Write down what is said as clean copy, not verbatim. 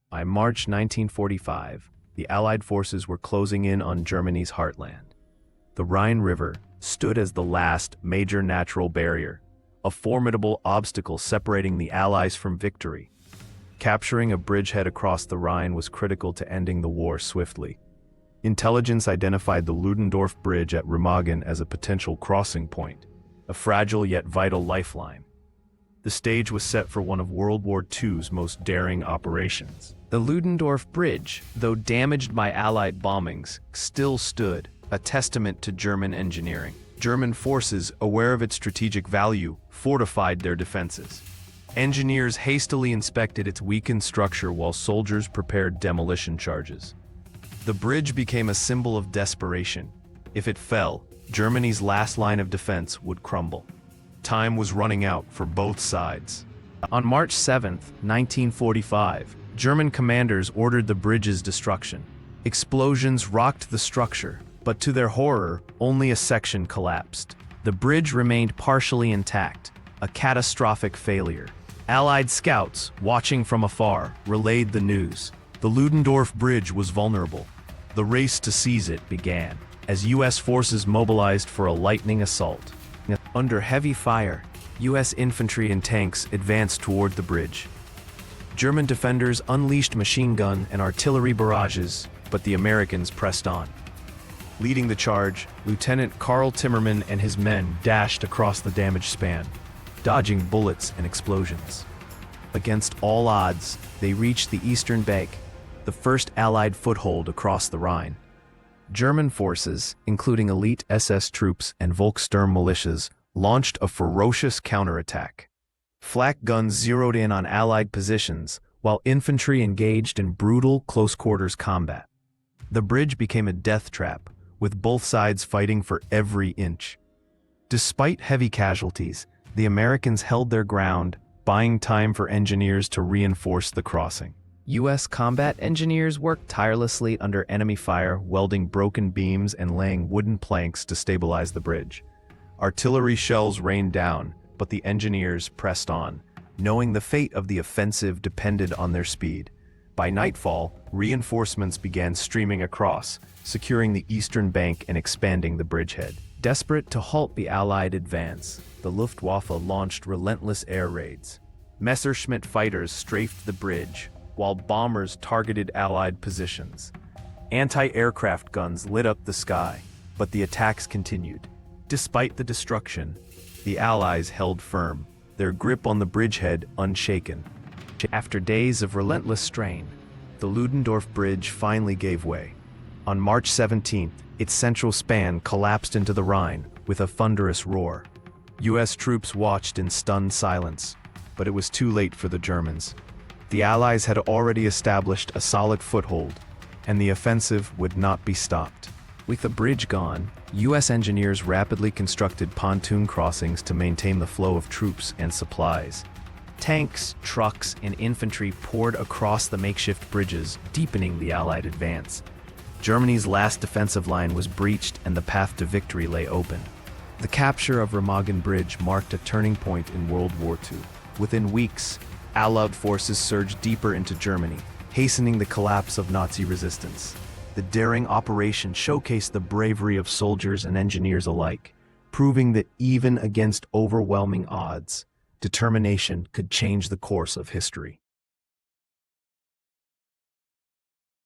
By March 1945, the Allied forces were closing in on Germany's heartland. The Rhine River stood as the last major natural barrier, a formidable obstacle separating the Allies from victory. Capturing a bridgehead across the Rhine was critical to ending the war swiftly. Intelligence identified the Ludendorff Bridge at Remagen as a potential crossing point, a fragile yet vital lifeline. The stage was set for one of World War II's most daring operations. The Ludendorff Bridge, though damaged by Allied bombings, still stood, a testament to German engineering. German forces, aware of its strategic value, fortified their defenses. Engineers hastily inspected its weakened structure while soldiers prepared demolition charges. The bridge became a symbol of desperation. If it fell, Germany's last line of defense would crumble. Time was running out for both sides. On March 7, 1945, German commanders ordered the bridge's destruction. Explosions rocked the structure, but to their horror, only a section collapsed. The bridge remained partially intact, a catastrophic failure. Allied scouts, watching from afar, relayed the news. The Ludendorff Bridge was vulnerable. The race to seize it began, as U.S. forces mobilized for a lightning assault. Under heavy fire, U.S. infantry and tanks advanced toward the bridge. German defenders unleashed machine gun and artillery barrages, but the Americans pressed on. Leading the charge, Lieutenant Karl Timmerman and his men dashed across the damaged span, dodging bullets and explosions. Against all odds, they reached the eastern bank, the first Allied foothold across the Rhine. German forces, including elite SS troops and Volkssturm militias, launched a ferocious counterattack. Flak guns zeroed in on Allied positions, while infantry engaged in brutal close-quarters combat. The bridge became a death trap, with both sides fighting for every inch. Despite heavy casualties, the Americans held their ground, buying time for engineers to reinforce the crossing. U.S. combat engineers worked tirelessly under enemy fire, welding broken beams and laying wooden planks to stabilize the bridge. Artillery shells rained down, but the engineers pressed on, knowing the fate of the offensive depended on their speed. By nightfall, reinforcements began streaming across, securing the eastern bank and expanding the bridgehead. Desperate to halt the Allied advance, the Luftwaffe launched relentless air raids. Messerschmitt fighters strafed the bridge, while bombers targeted Allied positions. Anti-aircraft guns lit up the sky, but the attacks continued. Despite the destruction, the Allies held firm, their grip on the bridgehead unshaken. After days of relentless strain, the Ludendorff Bridge finally gave way. On March 17th, its central span collapsed into the Rhine with a thunderous roar. U.S. troops watched in stunned silence, but it was too late for the Germans. The Allies had already established a solid foothold, and the offensive would not be stopped. With the bridge gone, U.S. engineers rapidly constructed pontoon crossings to maintain the flow of troops and supplies. Tanks, trucks, and infantry poured across the makeshift bridges, deepening the Allied advance. Germany's last defensive line was breached and the path to victory lay open. The capture of Remagen Bridge marked a turning point in World War II. Within weeks, Allied forces surged deeper into Germany, hastening the collapse of Nazi resistance. The daring operation showcased the bravery of soldiers and engineers alike, proving that even against overwhelming odds, determination could change the course of history.